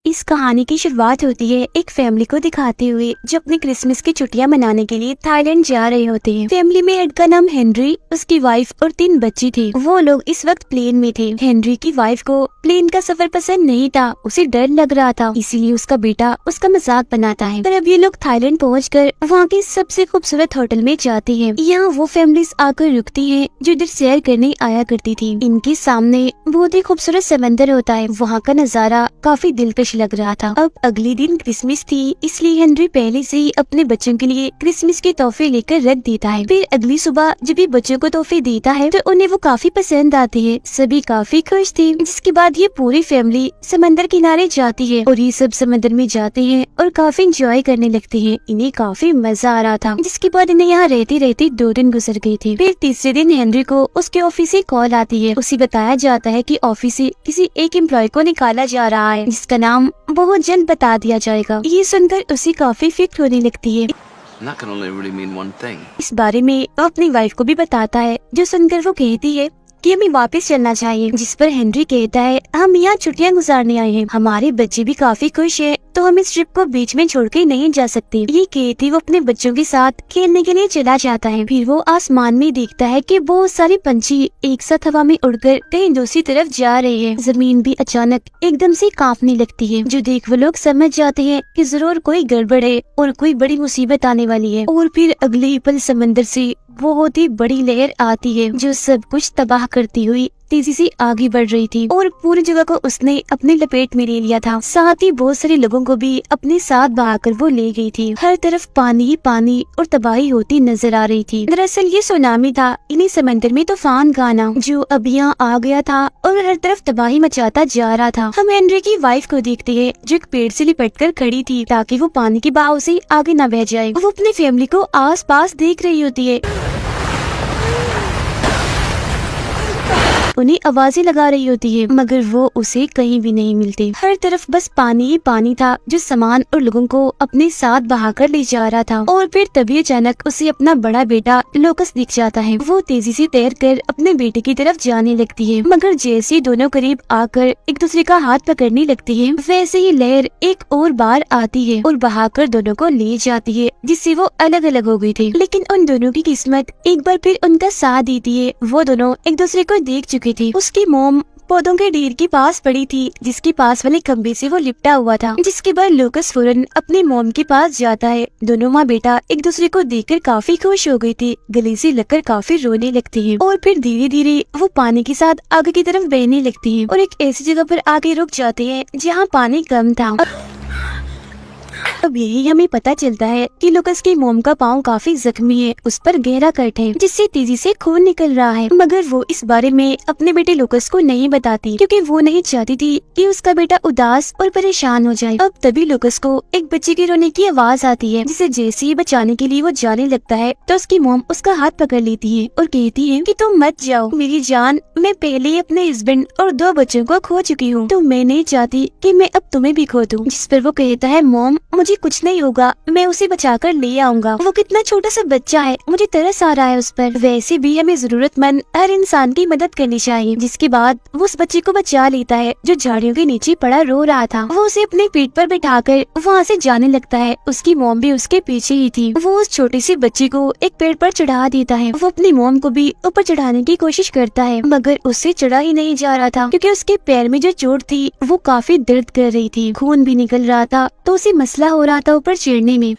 इस कहानी की शुरुआत होती है एक फैमिली को दिखाते हुए जो अपनी क्रिसमस की छुट्टियां मनाने के लिए थाईलैंड जा रहे होते हैं। फैमिली में एड का नाम हेनरी, उसकी वाइफ और 3 बच्ची थी। वो लोग इस वक्त प्लेन में थे। हेनरी की वाइफ को प्लेन का सफर पसंद नहीं था, उसे डर लग रहा था, इसीलिए उसका बेटा उसका मजाक बनाता है। पर अब ये लोग थाईलैंड पहुंचकर वहाँ के सबसे खूबसूरत होटल में जाते हैं। यहाँ वो फैमिलीज आकर रुकती है जो इधर सैर करने आया करती थी। इनके सामने बहुत ही खूबसूरत समंदर होता है। वहाँ का नजारा काफी दिलकश लग रहा था। अब अगले दिन क्रिसमस थी, इसलिए हेनरी पहले से ही अपने बच्चों के लिए क्रिसमस के तोहफे लेकर रख देता है। फिर अगली सुबह जब ये बच्चों को तोहफे देता है तो उन्हें वो काफी पसंद आते हैं। सभी काफी खुश थे। जिसके बाद ये पूरी फैमिली समंदर किनारे जाती है और ये सब समंदर में जाते हैं और काफी इंजॉय करने लगते हैं। इन्हें काफी मजा आ रहा था। जिसके बाद इन्हें यहाँ रहते रहते 2 दिन गुजर गए थे। फिर तीसरे दिन हेनरी को उसके ऑफिस से कॉल आती है। उसे बताया जाता है कि ऑफिस से किसी एक एम्प्लॉय को निकाला जा रहा है, जिसका नाम बहुत जल्द बता दिया जाएगा। ये सुनकर उसे काफी फिक्र होने लगती है। That can only really mean one thing. इस बारे में वो अपनी वाइफ को भी बताता है, जो सुनकर वो कहती है कि हमें वापस चलना चाहिए। जिस पर हेनरी कहता है, हम यहाँ छुट्टियाँ गुजारने आए हैं, हमारे बच्चे भी काफी खुश हैं, तो हम इस ट्रिप को बीच में छोड़ के नहीं जा सकते। ये कहती वो अपने बच्चों के साथ खेलने के लिए चला जाता है। फिर वो आसमान में देखता है कि बहुत सारे पंछी एक साथ हवा में उड़कर कहीं दूसरी तरफ जा रहे हैं। जमीन भी अचानक एकदम से कांपने लगती है, जो देख वो लोग समझ जाते हैं कि जरूर कोई गड़बड़ है और कोई बड़ी मुसीबत आने वाली है। और फिर अगले ही पल समंदर से बहुत ही बड़ी लहर आती है, जो सब कुछ तबाह करती हुई तेजी से आगे बढ़ रही थी और पूरी जगह को उसने अपने लपेट में ले लिया था। साथ ही बहुत सारे लोगों को भी अपने साथ बहाकर वो ले गई थी। हर तरफ पानी ही पानी और तबाही होती नजर आ रही थी। दरअसल ये सुनामी था, इन्हीं समंदर में तूफान का आना, जो अब यहाँ आ गया था और हर तरफ तबाही मचाता जा रहा था। हम हेनरी की वाइफ को देखते हैं, जो एक पेड़ से लिपट कर खड़ी थी ताकि वो पानी के बहाव से आगे न बह जाए। वो अपनी फैमिली को आस पास देख रही होती है, उन्हें आवाजें लगा रही होती है, मगर वो उसे कहीं भी नहीं मिलती। हर तरफ बस पानी ही पानी था, जो सामान और लोगों को अपने साथ बहाकर ले जा रहा था। और फिर तभी अचानक उसे अपना बड़ा बेटा लोकस दिख जाता है। वो तेजी से तैरकर अपने बेटे की तरफ जाने लगती है, मगर जैसे दोनों करीब आकर एक दूसरे का हाथ पकड़ने लगती है, वैसे ही लहर एक और बार आती है और बहाकर दोनों को ले जाती है, जिससे वो अलग अलग हो गई थी। लेकिन उन दोनों की किस्मत एक बार फिर उनका साथ देती है। वो दोनों एक दूसरे को देख चुकी थी। उसकी मोम पौधों के ढेर के पास पड़ी थी, जिसके पास वाले खंबे से वो लिपटा हुआ था। जिसके बाद लोकस फौरन अपनी मोम के पास जाता है। दोनों माँ बेटा एक दूसरे को देखकर काफी खुश हो गई थी, गले से लगकर काफी रोने लगती है। और फिर धीरे धीरे वो पानी के साथ आगे की तरफ बहने लगती है और एक ऐसी जगह पर आगे रुक जाते हैं जहाँ पानी कम था। अब यही हमें पता चलता है कि लोकस की मोम का पाँव काफी जख्मी है, उस पर गहरा कट है, जिससे तेजी से खून निकल रहा है। मगर वो इस बारे में अपने बेटे लोकस को नहीं बताती, क्योंकि वो नहीं चाहती थी कि उसका बेटा उदास और परेशान हो जाए। अब तभी लोकस को एक बच्चे के रोने की आवाज आती है, जिसे जैसे ही बचाने के लिए वो जाने लगता है तो उसकी मोम उसका हाथ पकड़ लेती है और कहती है कि तुम मत जाओ मेरी जान, मैं पहले ही अपने हस्बैंड और 2 बच्चों को खो चुकी हूँ, तो मैं नहीं चाहती कि मैं अब तुम्हें भी खो दूँ। जिस पर वो कहता है, मोम मुझे कुछ नहीं होगा, मैं उसे बचाकर ले आऊंगा, वो कितना छोटा सा बच्चा है, मुझे तरस आ रहा है उस पर। वैसे भी हमें जरूरतमंद हर इंसान की मदद करनी चाहिए। जिसके बाद वो उस बच्चे को बचा लेता है, जो झाड़ियों के नीचे पड़ा रो रहा था। वो उसे अपने पीठ पर बिठाकर वहाँ से जाने लगता है। उसकी मोम भी उसके पीछे ही थी। वो उस छोटे से बच्चे को एक पेड़ पर चढ़ा देता है। वो अपनी मोम को भी ऊपर चढ़ाने की कोशिश करता है, मगर उससे चढ़ा ही नहीं जा रहा था, क्योंकि उसके पैर में जो चोट थी वो काफी दर्द कर रही थी, खून भी निकल रहा था, तो उसे मसला हो रहा था ऊपर चढ़ने में।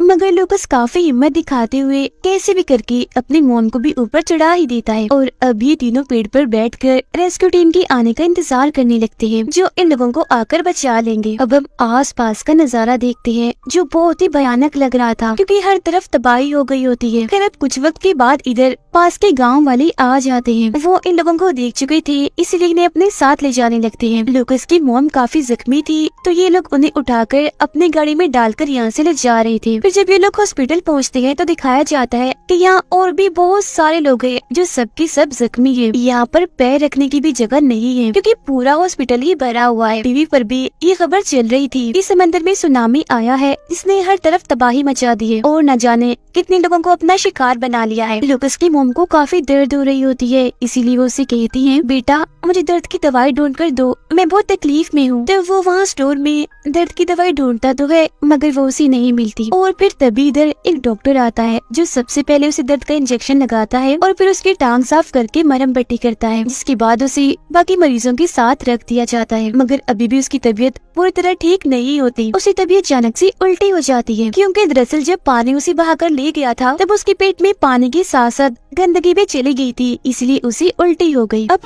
मगर लोकस काफी हिम्मत दिखाते हुए कैसे भी करके अपनी मोम को भी ऊपर चढ़ा ही देता है। और अब ये तीनों पेड़ पर बैठकर रेस्क्यू टीम के आने का इंतजार करने लगते हैं, जो इन लोगों को आकर बचा लेंगे। अब हम आस पास का नजारा देखते हैं, जो बहुत ही भयानक लग रहा था, क्योंकि हर तरफ तबाही हो गई होती है। फिर अब कुछ वक्त के बाद इधर पास के गांव वाले आ जाते हैं। वो इन लोगों को देख चुके थे, इसलिए इन्हें अपने साथ ले जाने लगते हैं। लोकस की मोम काफी जख्मी थी, तो ये लोग उन्हें उठाकर अपनी गाड़ी में डालकर यहाँ से ले जा रहे थे। फिर जब ये लोग हॉस्पिटल पहुँचते हैं तो दिखाया जाता है कि यहाँ और भी बहुत सारे लोग हैं जो सबकी सब जख्मी है। यहाँ पर पैर रखने की भी जगह नहीं है क्योंकि पूरा हॉस्पिटल ही भरा हुआ है। टीवी पर भी ये खबर चल रही थी कि समंदर में सुनामी आया है जिसने हर तरफ तबाही मचा दी है और न जाने कितने लोगों को अपना शिकार बना लिया है। लुकस की मोम को काफी दर्द हो रही होती है, इसीलिए वो उसे कहती है, बेटा मुझे दर्द की दवाई ढूंढ कर दो, मैं बहुत तकलीफ में हूँ। तो वो वहाँ स्टोर में दर्द की दवाई ढूंढता तो है मगर वो उसे नहीं मिलती। और फिर तभी इधर एक डॉक्टर आता है जो सबसे पहले उसे दर्द का इंजेक्शन लगाता है और फिर उसकी टांग साफ करके मरहम पट्टी करता है, जिसके बाद उसे बाकी मरीजों के साथ रख दिया जाता है। मगर अभी भी उसकी तबीयत पूरी तरह ठीक नहीं होती। उसी तबीयत अचानक से उल्टी हो जाती है क्योंकि दरअसल जब पानी उसे बहाकर ले गया था तब उसके पेट में पानी के साथ साथ गंदगी भी चली गई थी, इसलिए उसे उल्टी हो गई। अब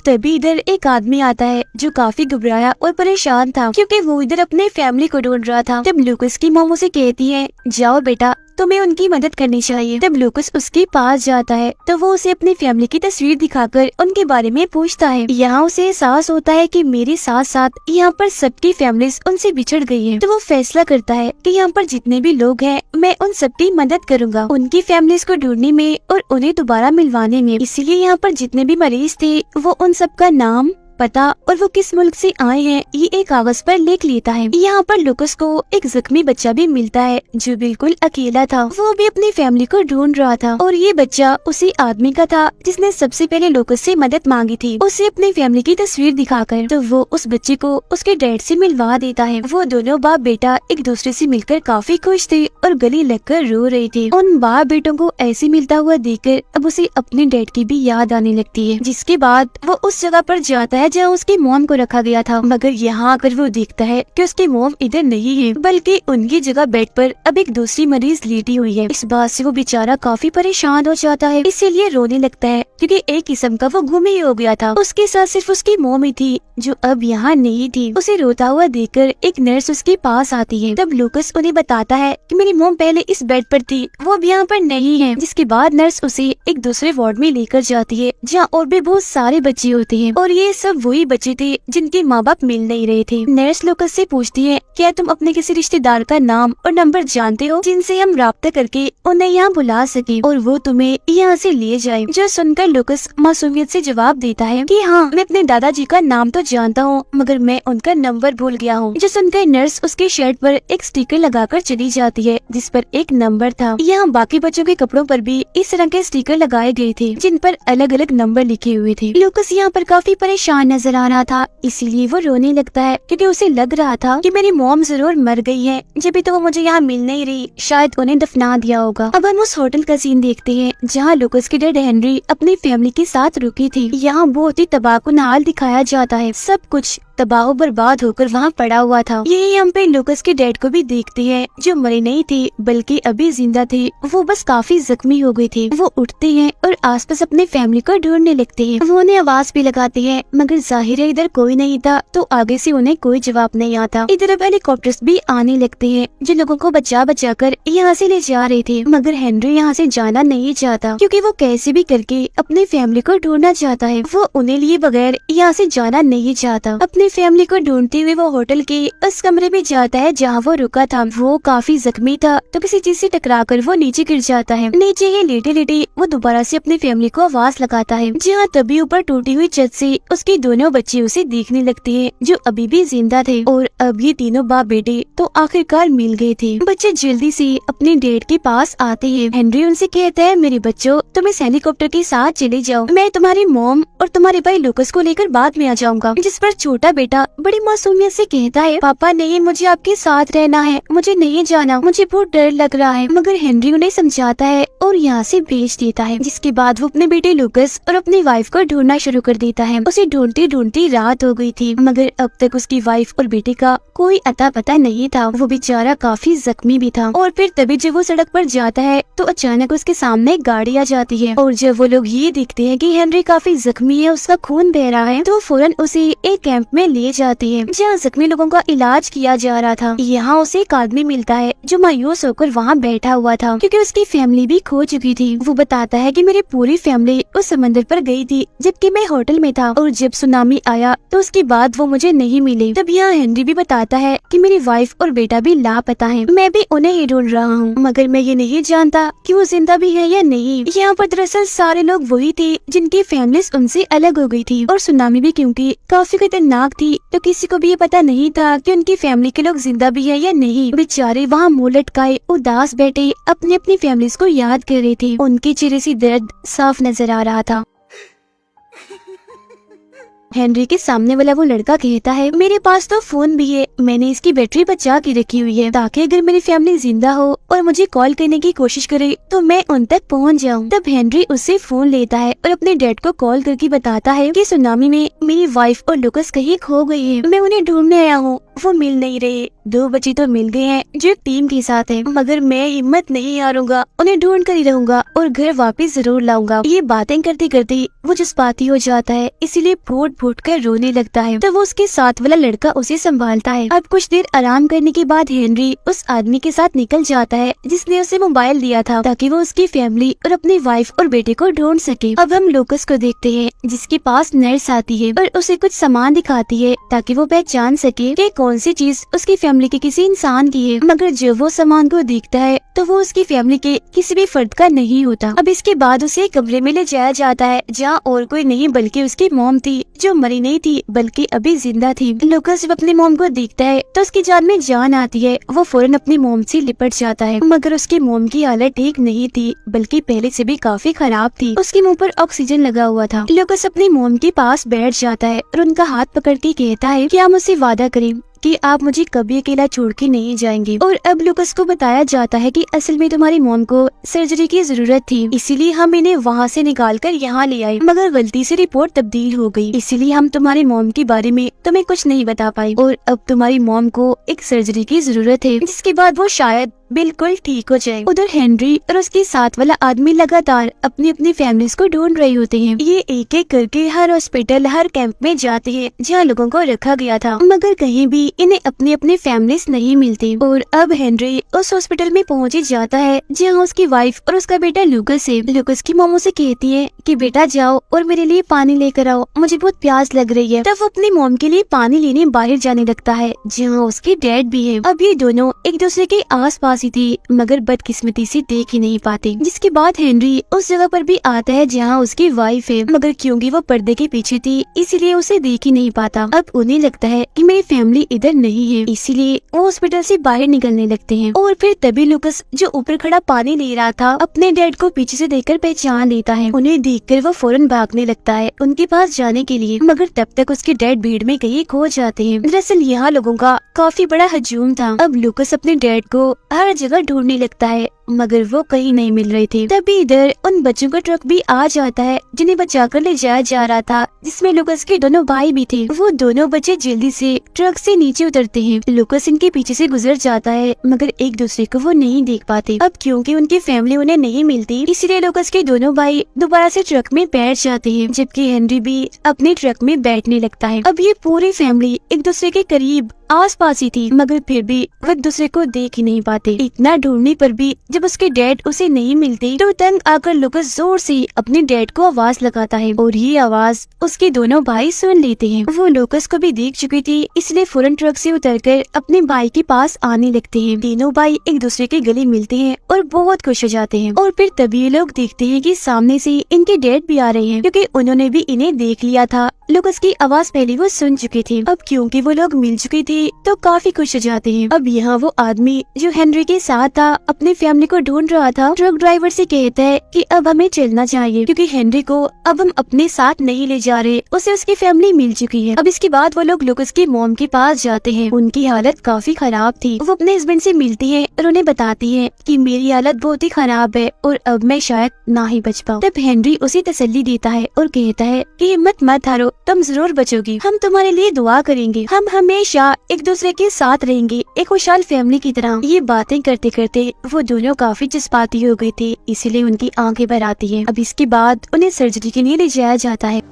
तभी इधर एक आदमी आता है जो काफी घबराया और परेशान था क्योंकि वो इधर अपने फैमिली को ढूंढ रहा था। तब लुकस की मॉम उसे कहती है, जाओ बेटा तुम्हें उनकी मदद करनी चाहिए। तब लुकस उसके पास जाता है तो वो उसे अपनी फैमिली की तस्वीर दिखाकर उनके बारे में पूछता है। यहाँ उसे एहसास होता है कि मेरे साथ साथ यहाँ पर सबकी फैमिलीज उनसे बिछड़ गई है। तो वो फैसला करता है कि यहाँ पर जितने भी लोग हैं मैं उन सबकी मदद करूँगा उनकी फैमिलीज को ढूंढने में और उन्हें दोबारा मिलवाने में। इसीलिए यहाँ पर जितने भी मरीज थे वो उन सबका नाम, पता और वो किस मुल्क से आए हैं ये एक कागज पर लिख लेता है। यहाँ पर लुकस को एक जख्मी बच्चा भी मिलता है जो बिल्कुल अकेला था। वो भी अपनी फैमिली को ढूंढ रहा था और ये बच्चा उसी आदमी का था जिसने सबसे पहले लुकस से मदद मांगी थी उसे अपनी फैमिली की तस्वीर दिखाकर। तो वो उस बच्चे को उसके डैड से मिलवा देता है। वो दोनों बाप बेटा एक दूसरे से मिलकर काफी खुश थे और गले लगकर रो रहे थे। उन बाप बेटों को ऐसे मिलता हुआ देखकर अब उसे अपने डैड की भी याद आने लगती है, जिसके बाद वो उस जगह पर जाता है जहाँ उसकी मॉम को रखा गया था। मगर यहाँ आकर वो देखता है कि उसकी मॉम इधर नहीं है बल्कि उनकी जगह बेड पर अब एक दूसरी मरीज लेटी हुई है। इस बात से वो बेचारा काफी परेशान हो जाता है, इसीलिए रोने लगता है क्योंकि एक किस्म का वो गुम ही हो गया था। उसके साथ सिर्फ उसकी मॉम ही थी जो अब यहाँ नहीं थी। उसे रोता हुआ देखकर एक नर्स उसके पास आती है। तब लुकस उन्हें बताता है कि मेरी मॉम पहले इस बेड पर थी, वो अब यहाँ पर नहीं है। जिसके बाद नर्स उसे एक दूसरे वार्ड में लेकर जाती है जहाँ और भी बहुत सारे बच्चे होते हैं और ये सब वही बच्चे थे जिनके माँ बाप मिल नहीं रहे थे। नर्स लुकस से पूछती है, क्या तुम अपने किसी रिश्तेदार का नाम और नंबर जानते हो जिनसे हम राब्ता करके उन्हें यहाँ बुला सके और वो तुम्हें यहाँ से ले जाए। जो सुनकर लुकस मासूमियत से जवाब देता है कि हाँ मैं अपने दादाजी का नाम तो जानता हूँ मगर मैं उनका नंबर भूल गया हूँ। जो सुनकर नर्स उसके शर्ट पर एक स्टिकर लगाकर चली जाती है जिस पर एक नंबर था। यहाँ बाकी बच्चों के कपड़ों पर भी इस तरह के स्टिकर लगाए गए थे जिन पर अलग अलग नंबर लिखे हुए थे। लुकस यहाँ पर काफी परेशान नजर आ रहा था, इसीलिए वो रोने लगता है क्योंकि उसे लग रहा था कि मेरी मॉम जरूर मर गई है, जब भी तो वो मुझे यहाँ मिल नहीं रही, शायद उन्हें दफना दिया होगा। अब हम उस होटल का सीन देखते हैं जहाँ लुकस के डैड हेनरी अपनी फैमिली के साथ रुकी थी। यहाँ बहुत ही तबाहकुन हाल दिखाया जाता है, सब कुछ तबाह बर्बाद होकर वहाँ पड़ा हुआ था। यही हम पे लुकस के डैड को भी देखते हैं जो मरे नहीं थे बल्कि अभी जिंदा थे। वो बस काफी जख्मी हो गए थे। वो उठते हैं और आसपास अपने फैमिली को ढूंढने लगते हैं। वो उन्हें आवाज भी लगाते हैं मगर जाहिर है इधर कोई नहीं था तो आगे से उन्हें कोई जवाब नहीं आता। इधर अब हेलीकॉप्टर्स भी आने लगते हैं जो लोगों को बचा बचा कर यहाँ से ले जा रहे थे। मगर हेनरी यहाँ से जाना नहीं चाहता क्योंकि वो कैसे भी करके अपनी फैमिली को ढूंढना चाहता है। वो उन्हें लिए बगैर यहाँ से जाना नहीं चाहता। अपनी फैमिली को ढूंढते हुए वो होटल के उस कमरे में जाता है जहाँ वो रुका था। वो काफी जख्मी था तो किसी चीज से टकराकर वो नीचे गिर जाता है। नीचे ही लेटे लेटे वो दोबारा से अपनी फैमिली को आवाज लगाता है जहाँ तभी ऊपर टूटी हुई छत से उसके दोनों बच्चे उसे देखने लगते हैं जो अभी भी जिंदा थे और अब ये तीनों बाप बेटे तो आखिरकार मिल गए थे। बच्चे जल्दी से अपने डैड के पास आते हैं। हेनरी उनसे कहता है, मेरे बच्चों तुम इस हेलीकॉप्टर के साथ चले जाओ, मैं तुम्हारी मॉम और तुम्हारे भाई लुकस को लेकर बाद में आ जाऊंगा। जिस पर छोटा बेटा बड़ी मासूमियत से कहता है, पापा नहीं, मुझे आपके साथ रहना है, मुझे नहीं जाना, मुझे बहुत डर लग रहा है। मगर हेनरी उन्हें समझाता है और यहाँ से भेज देता है। जिसके बाद वो अपने बेटे लुकस और अपनी वाइफ को ढूंढना शुरू कर देता है। उसे ढूंढते ढूंढते रात हो गई थी मगर अब तक उसकी वाइफ और बेटे का कोई अता पता नहीं था। वो बेचारा काफी जख्मी भी था। और फिर तभी जब वो सड़क पर जाता है तो अचानक उसके सामने गाड़ी आ जाती है और जब वो लोग ये देखते हैं कि हेनरी काफी जख्मी है, उसका खून बह रहा है, तो फौरन उसे एक कैंप में में ले जाती है जहाँ जख्मी लोगों का इलाज किया जा रहा था। यहाँ उसे एक आदमी मिलता है जो मायूस होकर वहाँ बैठा हुआ था क्योंकि उसकी फैमिली भी खो चुकी थी। वो बताता है कि मेरी पूरी फैमिली उस समंदर पर गई थी जबकि मैं होटल में था और जब सुनामी आया तो उसके बाद वो मुझे नहीं मिले। तब यहाँ हेनरी भी बताता है कि मेरी वाइफ और बेटा भी लापता है, मैं भी उन्हें ही ढूंढ रहा हूँ, मगर मैं ये नहीं जानता कि वो जिंदा भी है या नहीं। यहाँ पर दरअसल सारे लोग वही थे जिनकी फैमिलीज उनसे अलग हो गई थी और सुनामी भी क्योंकि काफी खतरनाक थी तो किसी को भी ये पता नहीं था कि उनकी फैमिली के लोग जिंदा भी है या नहीं। बेचारे वहाँ मुँह लटकाए उदास बैठे अपनी अपनी फैमिलीज को याद कर रहे थे। उनके चेहरे से दर्द साफ नजर आ रहा था। हेनरी के सामने वाला वो लड़का कहता है, मेरे पास तो फोन भी है, मैंने इसकी बैटरी बचा के रखी हुई है ताकि अगर मेरी फैमिली जिंदा हो और मुझे कॉल करने की कोशिश करे तो मैं उन तक पहुंच जाऊं। तब हेनरी उससे फोन लेता है और अपने डैड को कॉल करके बताता है कि सुनामी में मेरी वाइफ और लुकस कहीं खो गए हैं, मैं उन्हें ढूंढने आया हूँ, वो मिल नहीं रहे। 2 बच्चे तो मिल गए हैं जो एक टीम के साथ है, मगर मैं हिम्मत नहीं हारूंगा, उन्हें ढूंढ कर ही रहूंगा और घर वापस जरूर लाऊंगा। ये बातें करते करते वो जज्बाती हो जाता है, इसीलिए फूट फूट कर रोने लगता है। तो वो उसके साथ वाला लड़का उसे संभालता है। अब कुछ देर आराम करने के बाद हेनरी उस आदमी के साथ निकल जाता है जिसने उसे मोबाइल दिया था ताकि वो उसकी फैमिली और अपनी वाइफ और बेटे को ढूंढ सके। अब हम लुकस को देखते हैं जिसके पास नर्स आती है और उसे कुछ सामान दिखाती है ताकि वो पहचान सके कि कौन सी चीज उसकी फैमिली के किसी इंसान की है, मगर जब वो सामान को देखता है तो वो उसकी फैमिली के किसी भी फर्द का नहीं होता। अब इसके बाद उसे कमरे में ले जाया जाता है जहाँ और कोई नहीं बल्कि उसकी मॉम थी जो मरी नहीं थी बल्कि अभी जिंदा थी। लुकस जब अपनी मॉम को देखता है तो उसकी जान में जान आती है। वो फौरन अपनी मॉम से लिपट जाता है, मगर उसकी मॉम की हालत ठीक नहीं थी बल्कि पहले से भी काफी खराब थी। उसके मुंह पर ऑक्सीजन लगा हुआ था। लुकस अपनी मॉम के पास बैठ जाता है और उनका हाथ पकड़ के कहता है कि आप मुझसे वादा करें कि आप मुझे कभी अकेला छोड़ के नहीं जाएंगे। और अब लुकस को बताया जाता है कि असल में तुम्हारी मॉम को सर्जरी की जरूरत थी, इसीलिए हम इन्हें वहाँ से निकाल कर यहाँ ले आए, मगर गलती से रिपोर्ट तब्दील हो गई, इसीलिए हम तुम्हारी मॉम के बारे में तुम्हें कुछ नहीं बता पाए और अब तुम्हारी मॉम को एक सर्जरी की जरूरत है जिसके बाद वो शायद बिल्कुल ठीक हो जाए। उधर हेनरी और उसके साथ वाला आदमी लगातार अपनी अपनी फैमिलीज को ढूंढ रहे होते हैं। ये एक एक करके हर हॉस्पिटल हर कैंप में जाते हैं जहाँ लोगों को रखा गया था, मगर कहीं भी इन्हें अपनी अपनी फैमिलीज नहीं मिलती। और अब हेनरी उस हॉस्पिटल में पहुँच जाता है जहाँ उसकी वाइफ और उसका बेटा लुकस है। लुकस की मॉम उसे कहती है कि बेटा जाओ और मेरे लिए पानी लेकर आओ, मुझे बहुत प्यास लग रही है। तब वो अपनी मॉम के लिए पानी लेने बाहर जाने लगता है जहाँ उसके डैड भी है। अब ये दोनों एक दूसरे के आस पास ही थी मगर बदकिस्मती से देख ही नहीं पाते। जिसके बाद हेनरी उस जगह पर भी आता है जहाँ उसकी वाइफ है, मगर क्योंकि वो पर्दे के पीछे थी इसीलिए उसे देख ही नहीं पाता। अब उन्हें लगता है कि मेरी फैमिली इधर नहीं है, इसीलिए वो हॉस्पिटल से बाहर निकलने लगते हैं। और फिर तभी लुकस जो ऊपर खड़ा पानी ले रहा था अपने डैड को पीछे से देखकर पहचान लेता है। उन्हें देखकर वो फौरन भागने लगता है उनके पास जाने के लिए, मगर तब तक उसके डैड भीड़ में कहीं खो जाते हैं। दरअसल यहाँ लोगों का काफी बड़ा हजूम था। अब लुकस अपने डैड को हर जगह ढूंढने लगता है मगर वो कहीं नहीं मिल रहे थे। तभी इधर उन बच्चों का ट्रक भी आ जाता है जिन्हें बचाकर ले जाया जा रहा था, जिसमें लुकस के दोनों भाई भी थे। वो दोनों बच्चे जल्दी से ट्रक से नीचे उतरते हैं। लुकस इनके पीछे से गुजर जाता है मगर एक दूसरे को वो नहीं देख पाते। अब क्योंकि उनकी फैमिली उन्हें नहीं मिलती इसलिए लुकस के दोनों भाई दोबारा से ट्रक में बैठ जाते हैं, जबकि हेनरी भी अपने ट्रक में बैठने लगता है। अब ये पूरी फैमिली एक दूसरे के करीब आस पास ही थी मगर फिर भी वो एक दूसरे को देख ही नहीं पाते। इतना ढूंढने पर भी जब उसके डैड उसे नहीं मिलते तो तंग आकर लुकस जोर से अपने डैड को आवाज लगाता है और ये आवाज उसके दोनों भाई सुन लेते हैं। वो लुकस को भी देख चुकी थी इसलिए फौरन ट्रक से उतरकर अपने भाई के पास आने लगते हैं। तीनों भाई एक दूसरे के गले मिलते हैं और बहुत खुश हो जाते हैं। और फिर तभी ये लोग देखते हैं कि सामने से इनके डैड भी आ रहे हैं क्योंकि उन्होंने भी इन्हें देख लिया था। लुकस की आवाज पहले वो सुन चुके थे। अब क्योंकि वो लोग मिल चुके थे तो काफी खुश हो जाते हैं। अब यहाँ वो आदमी जो हेनरी के साथ था अपनी फैमिली को ढूंढ रहा था ट्रक ड्राइवर से कहता है कि अब हमें चलना चाहिए क्योंकि हेनरी को अब हम अपने साथ नहीं ले जा रहे, उसे उसकी फैमिली मिल चुकी है। अब इसके बाद वो लोग लुकस की मॉम के पास जाते हैं। उनकी हालत काफी खराब थी। वो अपने हस्बैंड से मिलती है और उन्हें बताती है कि मेरी हालत बहुत ही खराब है और अब मैं शायद ना ही बच पाऊँ। तब हेनरी उसे तसल्ली देता है और कहता है कि हिम्मत मत हारो, तुम जरूर बचोगी, हम तुम्हारे लिए दुआ करेंगे, हम हमेशा एक दूसरे के साथ रहेंगे एक खुशहाल फैमिली की तरह। ये बातें करते करते वो दोनों काफी जज्बाती हो गए थे इसलिए उनकी आंखें भर आती है। अब इसके बाद उन्हें सर्जरी के लिए ले जाया जाता है।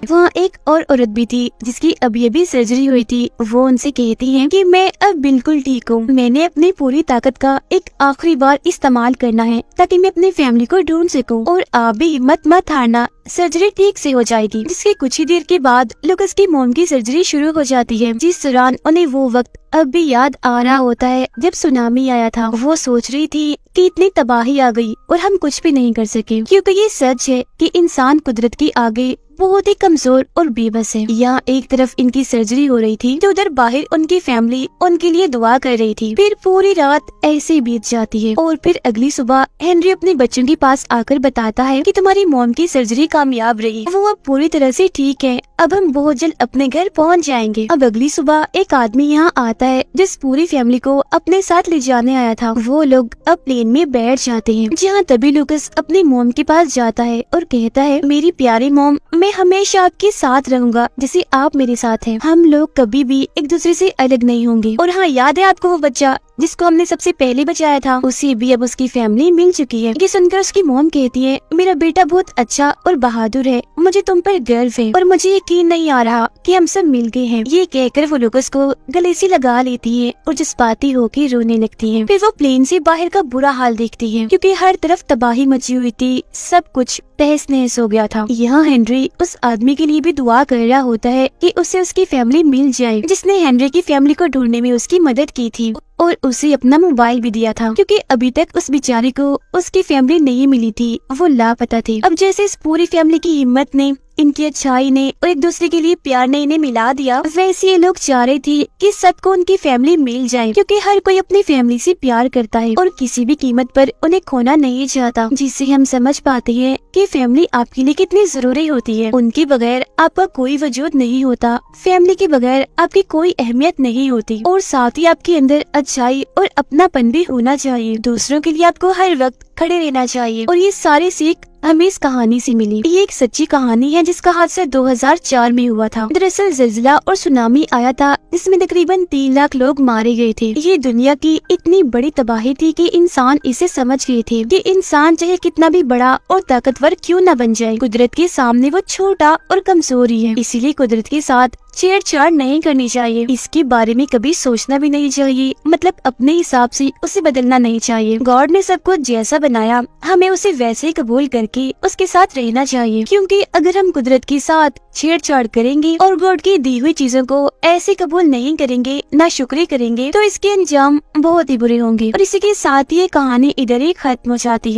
वहाँ एक और औरत भी थी जिसकी अभी अभी सर्जरी हुई थी। वो उनसे कहती है कि मैं अब बिल्कुल ठीक हूँ, मैंने अपनी पूरी ताकत का एक आखिरी बार इस्तेमाल करना है ताकि मैं अपनी फैमिली को ढूंढ सकूं, और आप भी हिम्मत मत हारना, सर्जरी ठीक से हो जाएगी। जिसके कुछ ही देर के बाद लुकस की मोम की सर्जरी शुरू हो जाती है, जिस दौरान उन्हें वो वक्त अब भी याद आ रहा होता है जब सुनामी आया था। वो सोच रही थी कि इतनी तबाही आ गई और हम कुछ भी नहीं कर सके, क्योंकि ये सच है कि इंसान कुदरत के आगे बहुत ही कमजोर और बेबस है। यहाँ एक तरफ इनकी सर्जरी हो रही थी तो उधर बाहर उनकी फैमिली उनके लिए दुआ कर रही थी। फिर पूरी रात ऐसे बीत जाती है और फिर अगली सुबह हेनरी अपने बच्चों के पास आकर बताता है कि तुम्हारी मॉम की सर्जरी कामयाब रही, वो अब पूरी तरह से ठीक है, अब हम बहुत जल्द अपने घर पहुँच जाएंगे। अब अगली सुबह एक आदमी यहाँ आता है जिस पूरी फैमिली को अपने साथ ले जाने आया था। वो लोग अब प्लेन में बैठ जाते हैं, जहाँ तभी लुकस अपनी मॉम के पास जाता है और कहता है, मेरी प्यारी मॉम, मैं हमेशा आपके साथ रहूंगा जैसे आप मेरे साथ हैं। हम लोग कभी भी एक दूसरे से अलग नहीं होंगे। और हाँ, याद है आपको वो बच्चा जिसको हमने सबसे पहले बचाया था, उसे भी अब उसकी फैमिली मिल चुकी है। ये सुनकर उसकी मॉम कहती है, मेरा बेटा बहुत अच्छा और बहादुर है, मुझे तुम पर गर्व है और मुझे यकीन नहीं आ रहा कि हम सब मिल गए हैं। ये कहकर वो लुकस को गले से लगा लेती है और जज्बाती होकर रोने लगती है। फिर वो प्लेन से बाहर का बुरा हाल देखती है, क्योंकि हर तरफ तबाही मची हुई थी, सब कुछ तहस नहस हो गया था। यहाँ हेनरी उस आदमी के लिए भी दुआ कर रहा होता है कि उसे उसकी फैमिली मिल जाए, जिसने हेनरी की फैमिली को ढूंढने में उसकी मदद की थी और उसे अपना मोबाइल भी दिया था, क्योंकि अभी तक उस बेचारे को उसकी फैमिली नहीं मिली थी, वो लापता थे। अब जैसे इस पूरी फैमिली की हिम्मत ने, इनकी अच्छाई ने और एक दूसरे के लिए प्यार ने इन्हें मिला दिया, वैसे ये लोग चाह रहे थे कि सबको उनकी फैमिली मिल जाए, क्योंकि हर कोई अपनी फैमिली से प्यार करता है और किसी भी कीमत पर उन्हें खोना नहीं चाहता। जिससे हम समझ पाते हैं कि फैमिली आपके लिए कितनी जरूरी होती है। उनके बगैर आपका कोई वजूद नहीं होता, फैमिली के बगैर आपकी कोई अहमियत नहीं होती, और साथ ही आपके अंदर अच्छाई और अपनापन भी होना चाहिए। दूसरों के लिए आपको हर वक्त खड़े रहना चाहिए। और ये सारी सीख हमें इस कहानी से मिली। ये एक सच्ची कहानी है जिसका हादसा 2004 में हुआ था। दरअसल ज़िलज़िला और सुनामी आया था, जिसमें तकरीबन 3 लाख लोग मारे गए थे। ये दुनिया की इतनी बड़ी तबाही थी कि इंसान इसे समझ गए थे कि इंसान चाहे कितना भी बड़ा और ताकतवर क्यों न बन जाए, कुदरत के सामने वो छोटा और कमजोर ही है। इसीलिए कुदरत के साथ छेड़छाड़ नहीं करनी चाहिए, इसके बारे में कभी सोचना भी नहीं चाहिए, मतलब अपने हिसाब से उसे बदलना नहीं चाहिए। गॉड ने सब कुछ जैसा बनाया, हमें उसे वैसे ही कबूल करके उसके साथ रहना चाहिए, क्योंकि अगर हम कुदरत के साथ छेड़छाड़ करेंगे और गॉड की दी हुई चीजों को ऐसे कबूल नहीं करेंगे, ना शुक्र करेंगे, तो इसके अंजाम बहुत ही बुरे होंगे। और इसी के साथ ये कहानी इधर ही खत्म हो जाती है।